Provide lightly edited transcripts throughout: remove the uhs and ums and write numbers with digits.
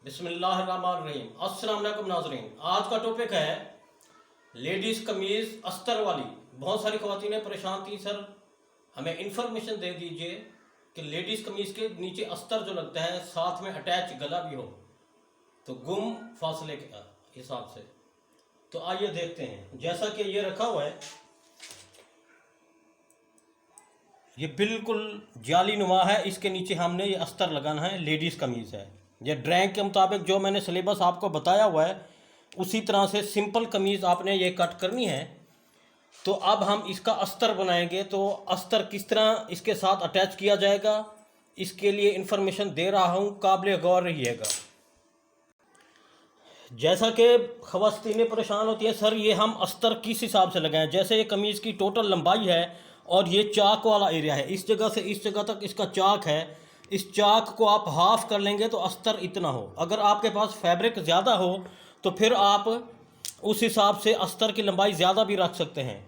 बिस्मिल्लाहिर्रहमानिर्रहीम। अस्सलाम वालेकुम नाज़रीन। आज का टॉपिक है लेडीज़ कमीज़ अस्तर वाली। बहुत सारी ख़वातीनें परेशान थी, सर हमें इन्फॉर्मेशन दे दीजिए कि लेडीज़ कमीज़ के नीचे अस्तर जो लगता है साथ में अटैच गला भी हो, तो गुम फासले के हिसाब से। तो आइए देखते हैं। जैसा कि ये रखा हुआ है, ये बिल्कुल जाली नुमा है। इसके नीचे हमने ये अस्तर लगाना है। लेडीज़ कमीज़ है, ये ड्राइंग के मुताबिक जो मैंने सिलेबस आपको बताया हुआ है उसी तरह से सिंपल कमीज़ आपने ये कट करनी है। तो अब हम इसका अस्तर बनाएंगे। तो अस्तर किस तरह इसके साथ अटैच किया जाएगा, इसके लिए इन्फॉर्मेशन दे रहा हूँ, काबिल गौर रहिएगा। जैसा कि ख़वातीनें परेशान होती है, सर ये हम अस्तर किस हिसाब से लगाएं। जैसे ये कमीज़ की टोटल लंबाई है और ये चाक वाला एरिया है, इस जगह से इस जगह तक इसका चाक है। इस चाक को आप हाफ कर लेंगे तो अस्तर इतना हो। अगर आपके पास फैब्रिक ज़्यादा हो तो फिर आप उस हिसाब से अस्तर की लंबाई ज़्यादा भी रख सकते हैं।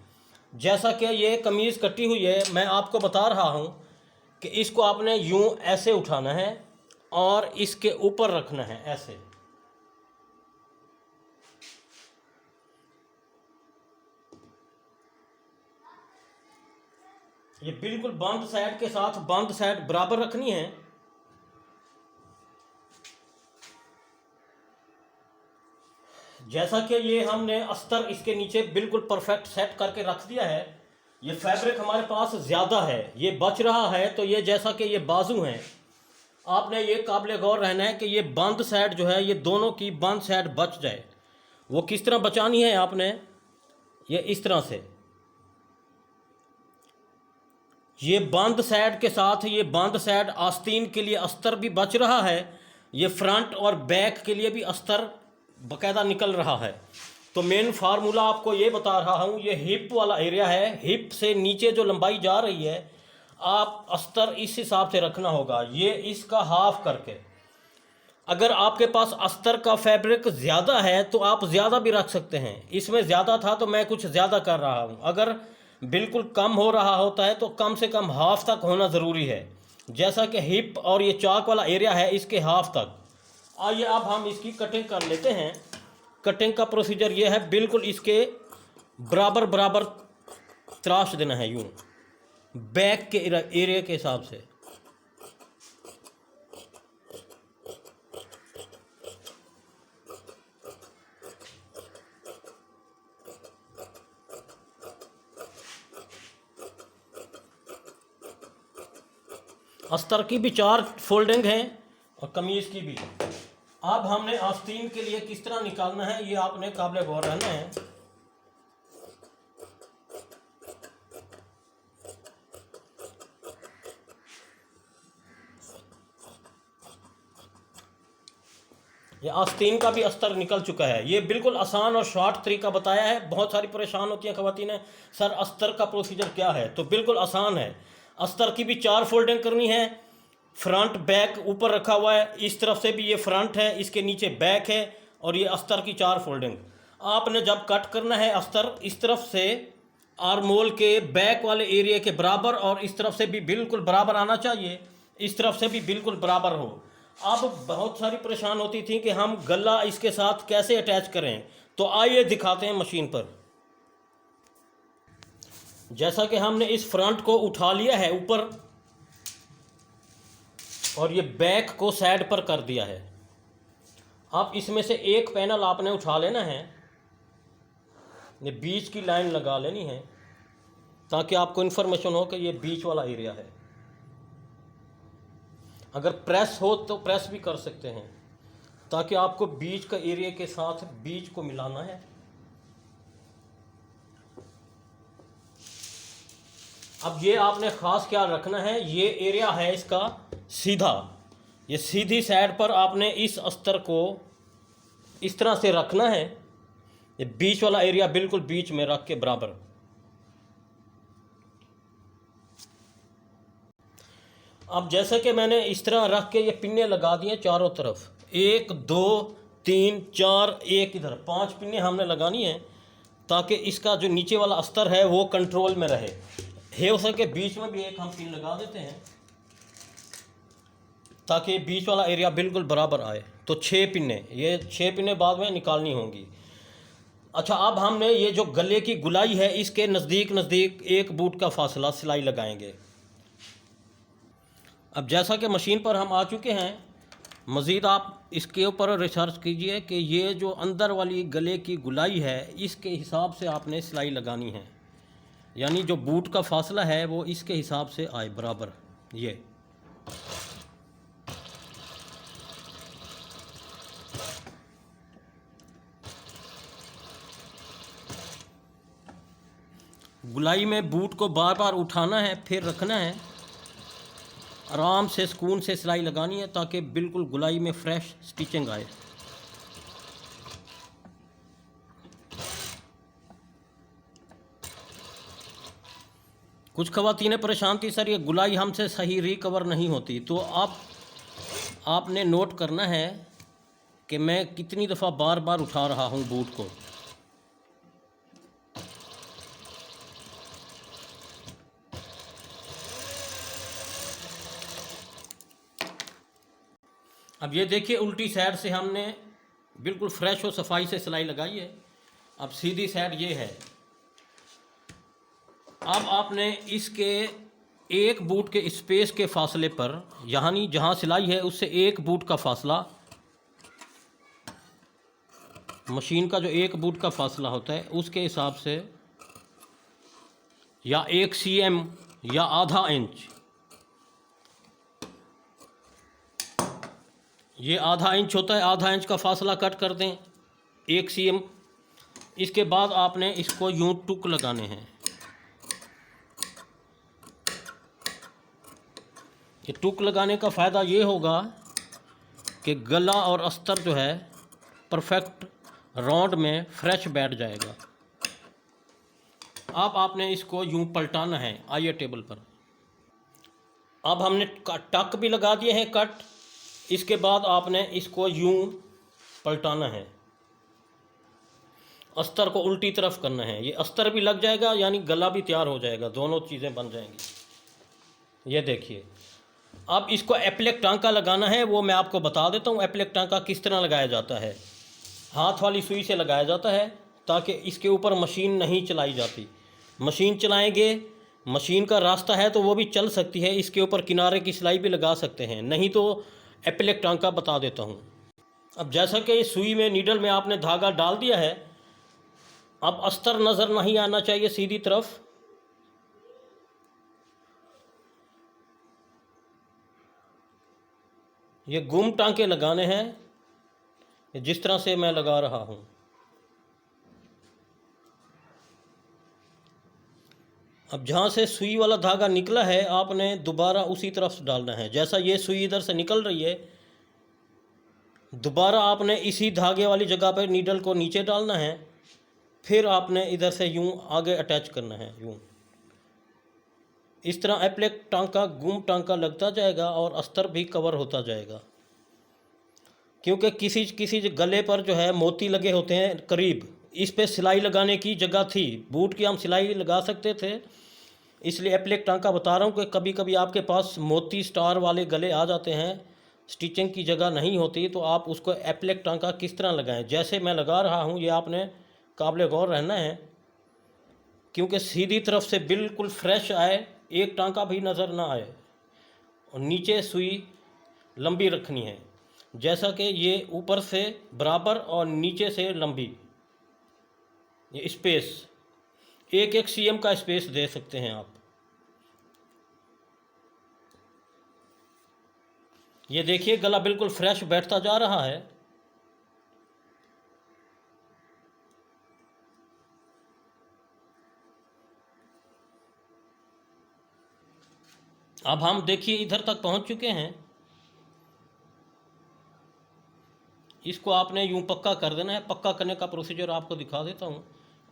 जैसा कि ये कमीज़ कटी हुई है, मैं आपको बता रहा हूँ कि इसको आपने यूँ ऐसे उठाना है और इसके ऊपर रखना है ऐसे। ये बिल्कुल बंद साइड के साथ बंद साइड बराबर रखनी है। जैसा कि ये हमने अस्तर इसके नीचे बिल्कुल परफेक्ट सेट करके रख दिया है। ये फैब्रिक हमारे पास ज़्यादा है, ये बच रहा है। तो ये जैसा कि ये बाजू हैं, आपने ये काबिल गौर रहना है कि ये बंद साइड जो है, ये दोनों की बंद साइड बच जाए। वो किस तरह बचानी है आपने, ये इस तरह से, ये बंद साइड के साथ ये बंद साइड आस्तीन के लिए अस्तर भी बच रहा है, ये फ्रंट और बैक के लिए भी अस्तर बाकायदा निकल रहा है। तो मेन फार्मूला आपको ये बता रहा हूँ, ये हिप वाला एरिया है, हिप से नीचे जो लंबाई जा रही है आप अस्तर इस हिसाब से रखना होगा, ये इसका हाफ करके। अगर आपके पास अस्तर का फैब्रिक ज़्यादा है तो आप ज़्यादा भी रख सकते हैं। इसमें ज़्यादा था तो मैं कुछ ज़्यादा कर रहा हूँ। अगर बिल्कुल कम हो रहा होता है तो कम से कम हाफ तक होना ज़रूरी है। जैसा कि हिप और ये चाक वाला एरिया है, इसके हाफ तक। आइए अब हम इसकी कटिंग कर लेते हैं। कटिंग का प्रोसीजर ये है, बिल्कुल इसके बराबर बराबर तराश देना है यूँ बैक के एरिया के हिसाब से। अस्तर की भी 4 फोल्डिंग है और कमीज़ की भी। अब हमने आस्तीन के लिए किस तरह निकालना है ये आपने काबिल गौर रहना है। ये आस्तीन का भी अस्तर निकल चुका है। ये बिल्कुल आसान और शॉर्ट तरीका बताया है। बहुत सारी परेशान होती हैं ख़वातीनें, सर अस्तर का प्रोसीजर क्या है। तो बिल्कुल आसान है। अस्तर की भी 4 फोल्डिंग करनी है। फ्रंट बैक ऊपर रखा हुआ है, इस तरफ से भी ये फ्रंट है, इसके नीचे बैक है और ये अस्तर की 4 फोल्डिंग। आपने जब कट करना है अस्तर, इस तरफ से आर्मोल के बैक वाले एरिया के बराबर और इस तरफ से भी बिल्कुल बराबर आना चाहिए, इस तरफ से भी बिल्कुल बराबर हो। अब बहुत सारी परेशान होती थी कि हम गला इसके साथ कैसे अटैच करें। तो आइए दिखाते हैं मशीन पर। जैसा कि हमने इस फ्रंट को उठा लिया है ऊपर और ये बैक को साइड पर कर दिया है। अब इसमें से एक पैनल आपने उठा लेना है, ये बीच की लाइन लगा लेनी है ताकि आपको इन्फॉर्मेशन हो कि ये बीच वाला एरिया है। अगर प्रेस हो तो प्रेस भी कर सकते हैं ताकि आपको बीच का एरिया के साथ बीच को मिलाना है। अब ये आपने ख़ास ख्याल रखना है, ये एरिया है इसका सीधा, ये सीधी साइड पर आपने इस अस्तर को इस तरह से रखना है। ये बीच वाला एरिया बिल्कुल बीच में रख के बराबर। अब जैसे कि मैंने इस तरह रख के ये पिन्ने लगा दिए चारों तरफ, 1 2 3 4, एक इधर 5 पिन्ने हमने लगानी है ताकि इसका जो नीचे वाला अस्तर है वो कंट्रोल में रहे। हो सके बीच में भी एक हम पिन लगा देते हैं ताकि बीच वाला एरिया बिल्कुल बराबर आए। तो 6 पिने, ये 6 पिने बाद में निकालनी होंगी। अच्छा, अब हमने ये जो गले की गुलाई है इसके नज़दीक नज़दीक 1 बूट का फासला सिलाई लगाएंगे। अब जैसा कि मशीन पर हम आ चुके हैं, मज़ीद आप इसके ऊपर रिसर्च कीजिए कि ये जो अंदर वाली गले की गुलाई है इसके हिसाब से आपने सिलाई लगानी है, यानी जो बूट का फासला है वो इसके हिसाब से आए बराबर। ये गुलाई में बूट को बार बार उठाना है, फिर रखना है, आराम से सुकून से सिलाई लगानी है ताकि बिल्कुल गुलाई में फ्रेश स्टिचिंग आए। कुछ ख़वातीनें परेशान थी, सर ये गुलाई हमसे सही रिकवर नहीं होती, तो आपने नोट करना है कि मैं कितनी दफ़ा बार बार उठा रहा हूँ बूट को। अब ये देखिए उल्टी साइड से हमने बिल्कुल फ्रेश और सफाई से सिलाई लगाई है। अब सीधी साइड ये है। अब आपने इसके 1 बूट के स्पेस के फासले पर, यानी जहाँ सिलाई है उससे 1 बूट का फासला, मशीन का जो 1 बूट का फासला होता है उसके हिसाब से, या 1 cm या आधा इंच, ये आधा इंच होता है, आधा इंच का फासला कट कर दें 1 cm। इसके बाद आपने इसको यूं टुक लगाने हैं। ये टुक लगाने का फ़ायदा ये होगा कि गला और अस्तर जो है परफेक्ट राउंड में फ्रेश बैठ जाएगा। अब आपने इसको यूं पलटाना है। आइए टेबल पर। अब हमने टक भी लगा दिए हैं कट। इसके बाद आपने इसको यूं पलटाना है, अस्तर को उल्टी तरफ करना है। ये अस्तर भी लग जाएगा यानी गला भी तैयार हो जाएगा, दोनों चीज़ें बन जाएंगी। ये देखिए, अब इसको एप्लिक टांका लगाना है, वो मैं आपको बता देता हूँ। एप्लिक टांका किस तरह लगाया जाता है। हाथ वाली सुई से लगाया जाता है ताकि इसके ऊपर मशीन नहीं चलाई जाती। मशीन चलाएंगे, मशीन का रास्ता है तो वो भी चल सकती है, इसके ऊपर किनारे की सिलाई भी लगा सकते हैं, नहीं तो एप्लिक टांका बता देता हूँ। अब जैसा कि सुई में नीडल में आपने धागा डाल दिया है, अब अस्तर नज़र नहीं आना चाहिए सीधी तरफ। ये गुम टांके लगाने हैं जिस तरह से मैं लगा रहा हूँ। अब जहाँ से सुई वाला धागा निकला है आपने दोबारा उसी तरफ से डालना है। जैसा ये सुई इधर से निकल रही है, दोबारा आपने इसी धागे वाली जगह पर नीडल को नीचे डालना है, फिर आपने इधर से यूं आगे अटैच करना है। यूं इस तरह एप्लिक टांका गुम टांका लगता जाएगा और अस्तर भी कवर होता जाएगा। क्योंकि किसी गले पर जो है मोती लगे होते हैं करीब, इस पे सिलाई लगाने की जगह थी, बूट की हम सिलाई लगा सकते थे, इसलिए एप्लिक टांका बता रहा हूँ कि कभी कभी आपके पास मोती स्टार वाले गले आ जाते हैं, स्टिचिंग की जगह नहीं होती, तो आप उसको एप्लिक टांका किस तरह लगाएं जैसे मैं लगा रहा हूँ। ये आपने काबिल गौर रहना है क्योंकि सीधी तरफ से बिल्कुल फ्रेश आए, एक टांका भी नज़र ना आए, और नीचे सुई लंबी रखनी है, जैसा कि ये ऊपर से बराबर और नीचे से लंबी। ये स्पेस 1 cm का स्पेस दे सकते हैं आप। ये देखिए गला बिल्कुल फ्रेश बैठता जा रहा है। अब हम देखिए इधर तक पहुंच चुके हैं। इसको आपने यूं पक्का कर देना है। पक्का करने का प्रोसीजर आपको दिखा देता हूं।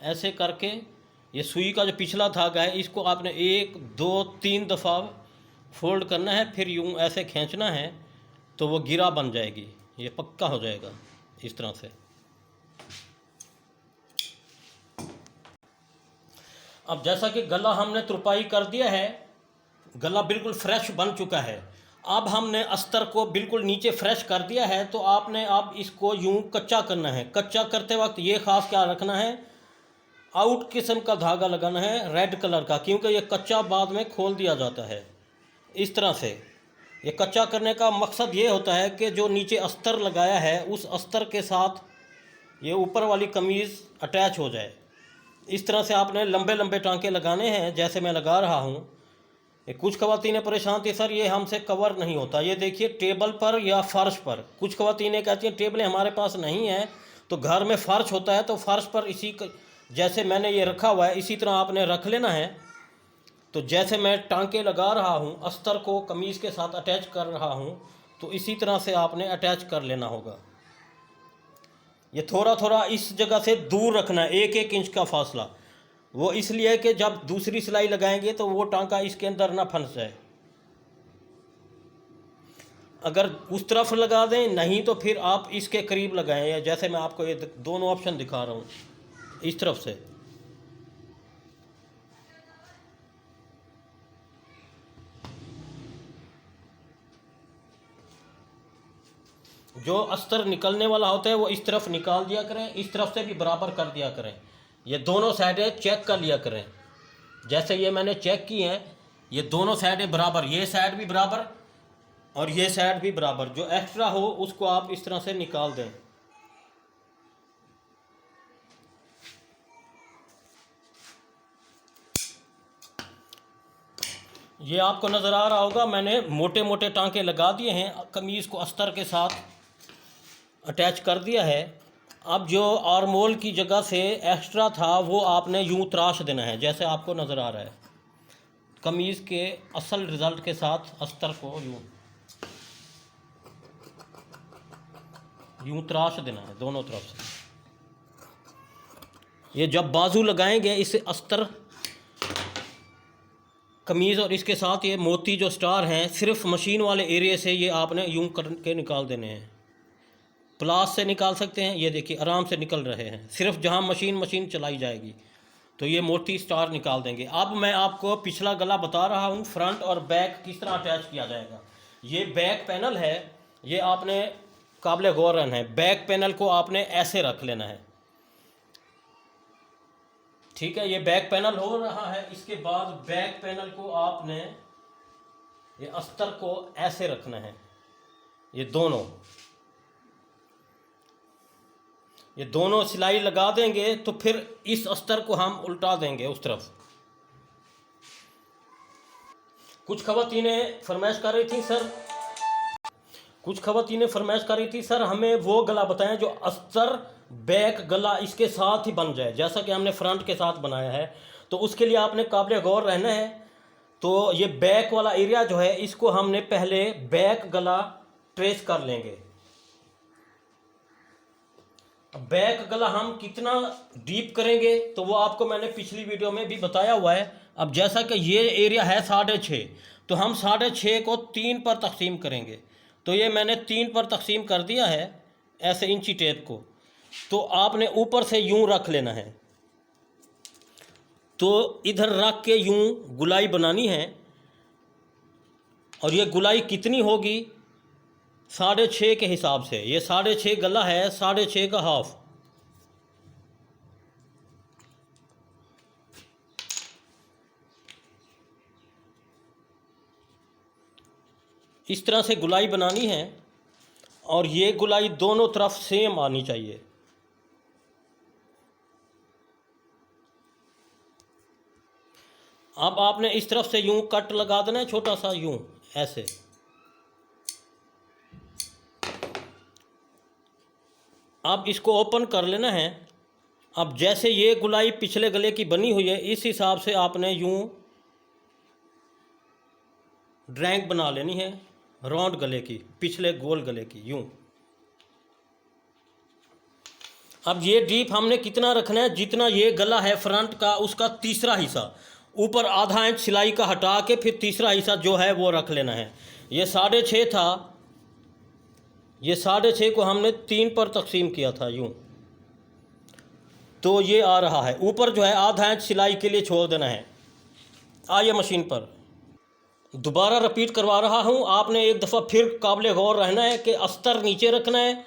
ऐसे करके ये सुई का जो पिछला धागा है इसको आपने 1 2 3 दफ़ा फोल्ड करना है, फिर यूं ऐसे खींचना है तो वो गिरा बन जाएगी, ये पक्का हो जाएगा इस तरह से। अब जैसा कि गला हमने तुरपाई कर दिया है, गला बिल्कुल फ्रेश बन चुका है। अब हमने अस्तर को बिल्कुल नीचे फ्रेश कर दिया है, तो आपने अब इसको यूं कच्चा करना है। कच्चा करते वक्त ये ख़ास क्या रखना है, आउट किस्म का धागा लगाना है रेड कलर का, क्योंकि ये कच्चा बाद में खोल दिया जाता है। इस तरह से ये कच्चा करने का मकसद ये होता है कि जो नीचे अस्तर लगाया है उस अस्तर के साथ ये ऊपर वाली कमीज़ अटैच हो जाए। इस तरह से आपने लंबे लंबे टांके लगाने हैं, जैसे मैं लगा रहा हूँ। कुछ ख़वातीनें परेशान थी, सर ये हमसे कवर नहीं होता। ये देखिए टेबल पर या फ़र्श पर, कुछ ख़वातीनें कहती हैं टेबलें हमारे पास नहीं हैं, तो घर में फ़र्श होता है, तो फ़र्श पर जैसे मैंने ये रखा हुआ है इसी तरह आपने रख लेना है। तो जैसे मैं टांके लगा रहा हूँ, अस्तर को कमीज़ के साथ अटैच कर रहा हूँ, तो इसी तरह से आपने अटैच कर लेना होगा। ये थोड़ा थोड़ा इस जगह से दूर रखना है, 1-1 इंच का फासला। वो इसलिए कि जब दूसरी सिलाई लगाएंगे तो वो टांका इसके अंदर ना फंस जाए। अगर उस तरफ लगा दें, नहीं तो फिर आप इसके करीब लगाएं, या जैसे मैं आपको ये दोनों ऑप्शन दिखा रहा हूँ, इस तरफ से। जो अस्तर निकलने वाला होता है वो इस तरफ निकाल दिया करें, इस तरफ से भी बराबर कर दिया करें। ये दोनों साइडें चेक कर लिया करें। जैसे ये मैंने चेक की हैं, ये दोनों साइडें बराबर, ये साइड भी बराबर और ये साइड भी बराबर। जो एक्स्ट्रा हो उसको आप इस तरह से निकाल दें। ये आपको नज़र आ रहा होगा, मैंने मोटे मोटे टांके लगा दिए हैं, कमीज़ को अस्तर के साथ अटैच कर दिया है। अब जो आर्मोल की जगह से एक्स्ट्रा था वो आपने यूं तराश देना है, जैसे आपको नज़र आ रहा है। कमीज़ के असल रिज़ल्ट के साथ अस्तर को यूं तराश देना है दोनों तरफ से। ये जब बाजू लगाएंगे इस अस्तर कमीज़ और इसके साथ ये मोती जो स्टार हैं, सिर्फ मशीन वाले एरिया से ये आपने यूं करके निकाल देने हैं। प्लास से निकाल सकते हैं, ये देखिए आराम से निकल रहे हैं, सिर्फ जहां मशीन चलाई जाएगी तो ये मोटी स्टार निकाल देंगे। अब मैं आपको पिछला गला बता रहा हूं, फ्रंट और बैक किस तरह अटैच किया जाएगा। ये बैक पैनल है, ये आपने काबिल गौर रहना है। बैक पैनल को आपने ऐसे रख लेना है, ठीक है। ये बैक पैनल हो रहा है, इसके बाद बैक पैनल को आपने ये अस्तर को ऐसे रखना है। ये दोनों सिलाई लगा देंगे तो फिर इस अस्तर को हम उल्टा देंगे उस तरफ। कुछ ख़वातीनें फरमाइश कर रही थी सर हमें वो गला बताएं जो अस्तर बैक गला इसके साथ ही बन जाए, जैसा कि हमने फ्रंट के साथ बनाया है। तो उसके लिए आपने काबिल गौर रहना है। तो ये बैक वाला एरिया जो है, इसको हमने पहले बैक गला ट्रेस कर लेंगे। बैक गला हम कितना डीप करेंगे तो वो आपको मैंने पिछली वीडियो में भी बताया हुआ है। अब जैसा कि ये एरिया है 6.5, तो हम 6.5 को 3 पर तकसीम करेंगे। तो ये मैंने 3 पर तकसीम कर दिया है ऐसे इंची टेप को। तो आपने ऊपर से यूं रख लेना है, तो इधर रख के यूं गुलाई बनानी है। और ये गुलाई कितनी होगी, 6.5 के हिसाब से। ये 6.5 गला है, 6.5 का हाफ। इस तरह से गुलाई बनानी है और ये गुलाई दोनों तरफ सेम आनी चाहिए। अब आपने इस तरफ से यूं कट लगा देना है, छोटा सा यूं ऐसे। अब इसको ओपन कर लेना है। अब जैसे ये गुलाई पिछले गले की बनी हुई है, इस हिसाब से आपने यूं ड्रैंक बना लेनी है राउंड गले की, पिछले गोल गले की यूं। अब ये डीप हमने कितना रखना है, जितना ये गला है फ्रंट का उसका तीसरा हिस्सा, ऊपर आधा इंच सिलाई का हटा के फिर तीसरा हिस्सा जो है वो रख लेना है। ये 6.5 था, ये 6.5 को हमने 3 पर तकसीम किया था यूं, तो ये आ रहा है। ऊपर जो है आधा इंच सिलाई के लिए छोड़ देना है। आइए मशीन पर दोबारा रिपीट करवा रहा हूँ, आपने एक दफ़ा फिर काबिल गौर रहना है कि अस्तर नीचे रखना है।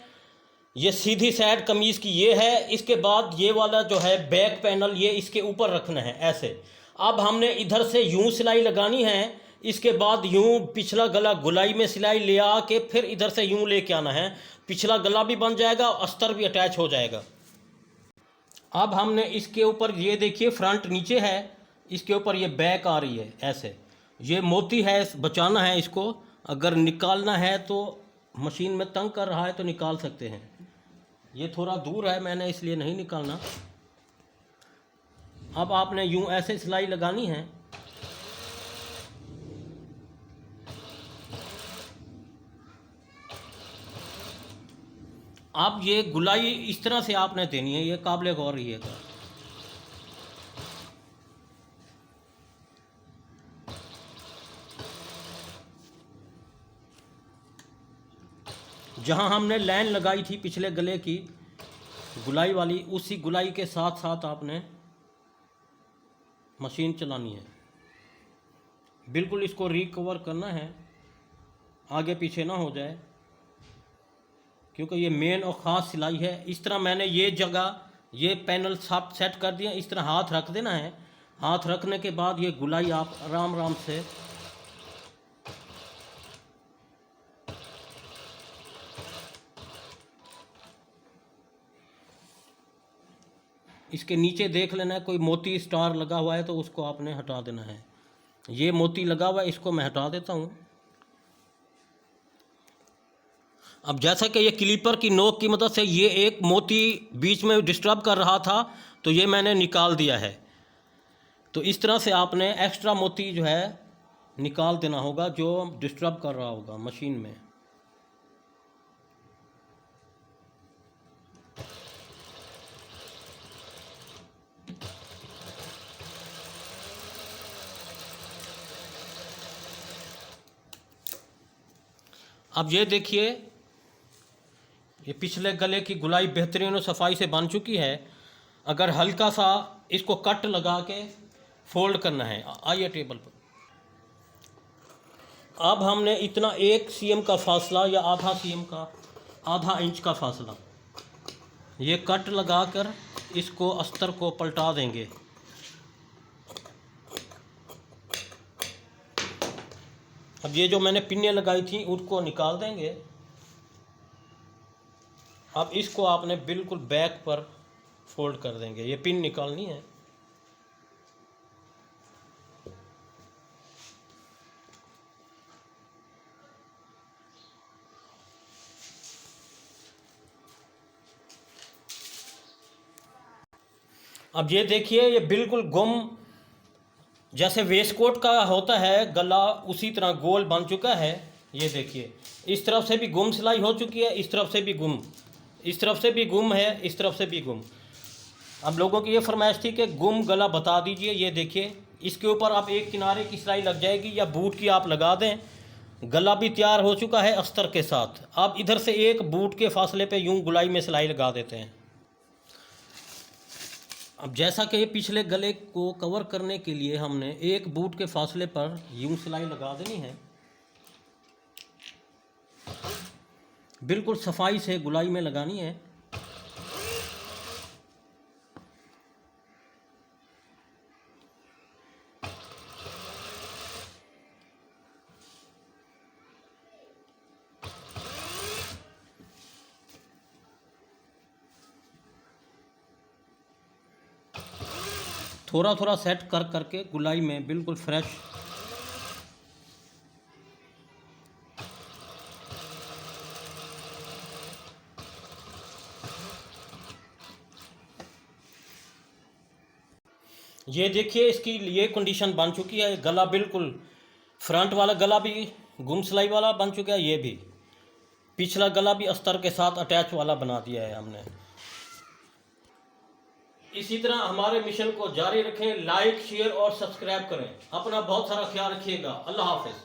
ये सीधी साइड कमीज़ की ये है, इसके बाद ये वाला जो है बैक पैनल ये इसके ऊपर रखना है ऐसे। अब हमने इधर से यूं सिलाई लगानी है, इसके बाद यूं पिछला गला गुलाई में सिलाई ले आके फिर इधर से यूं लेके आना है, पिछला गला भी बन जाएगा, अस्तर भी अटैच हो जाएगा। अब हमने इसके ऊपर ये देखिए फ्रंट नीचे है, इसके ऊपर ये बैक आ रही है ऐसे। ये मोती है, बचाना है इसको, अगर निकालना है तो मशीन में तंग कर रहा है तो निकाल सकते हैं। ये थोड़ा दूर है, मैंने इसलिए नहीं निकालना। अब आपने यूं ऐसे सिलाई लगानी है। अब ये गुलाई इस तरह से आपने देनी है, ये काबिल गौर रहिएगा। जहाँ हमने लाइन लगाई थी पिछले गले की गुलाई वाली, उसी गुलाई के साथ साथ आपने मशीन चलानी है। बिल्कुल इसको रिकवर करना है, आगे पीछे ना हो जाए, क्योंकि ये मेन और ख़ास सिलाई है। इस तरह मैंने ये जगह ये पैनल सब सेट कर दिया। इस तरह हाथ रख देना है। हाथ रखने के बाद ये गुलाई आप आराम आराम से इसके नीचे देख लेना है, कोई मोती स्टार लगा हुआ है तो उसको आपने हटा देना है। ये मोती लगा हुआ है, इसको मैं हटा देता हूँ। अब जैसा कि ये क्लीपर की नोक की मदद से ये एक मोती बीच में डिस्टर्ब कर रहा था, तो ये मैंने निकाल दिया है। तो इस तरह से आपने एक्स्ट्रा मोती जो है निकाल देना होगा, जो डिस्टर्ब कर रहा होगा मशीन में। अब ये देखिए, ये पिछले गले की गुलाई बेहतरीन और सफाई से बन चुकी है। अगर हल्का सा इसको कट लगा के फोल्ड करना है, आइए टेबल पर। अब हमने इतना 1 cm का फासला या आधा cm का, आधा इंच का फासला, ये कट लगाकर इसको अस्तर को पलटा देंगे। अब ये जो मैंने पिन्ने लगाई थी उसको निकाल देंगे। अब इसको आपने बिल्कुल बैक पर फोल्ड कर देंगे, ये पिन निकालनी है। अब ये देखिए, ये बिल्कुल गुम, जैसे वेस्टकोट का होता है गला, उसी तरह गोल बन चुका है। ये देखिए, इस तरफ से भी गुम सिलाई हो चुकी है, इस तरफ से भी गुम, इस तरफ से भी गुम है, इस तरफ से भी गुम। अब लोगों की ये फरमाइश थी कि गुम गला बता दीजिए। ये देखिए, इसके ऊपर आप एक किनारे की सिलाई लग जाएगी या बूट की आप लगा दें। गला भी तैयार हो चुका है अस्तर के साथ। आप इधर से एक बूट के फासले पे यूं गुलाई में सिलाई लगा देते हैं। अब जैसा कि पिछले गले को कवर करने के लिए हमने एक बूट के फासले पर यूं सिलाई लगा देनी है। बिल्कुल सफाई से गुलाई में लगानी है। थोड़ा थोड़ा सेट कर करके गुलाई में बिल्कुल फ्रेश। ये देखिए, इसकी ये कंडीशन बन चुकी है। गला बिल्कुल, फ्रंट वाला गला भी गुम सिलाई वाला बन चुका है, ये भी पिछला गला भी अस्तर के साथ अटैच वाला बना दिया है हमने। इसी तरह हमारे मिशन को जारी रखें। लाइक, शेयर और सब्सक्राइब करें। अपना बहुत सारा ख्याल रखिएगा। अल्लाह हाफिज़।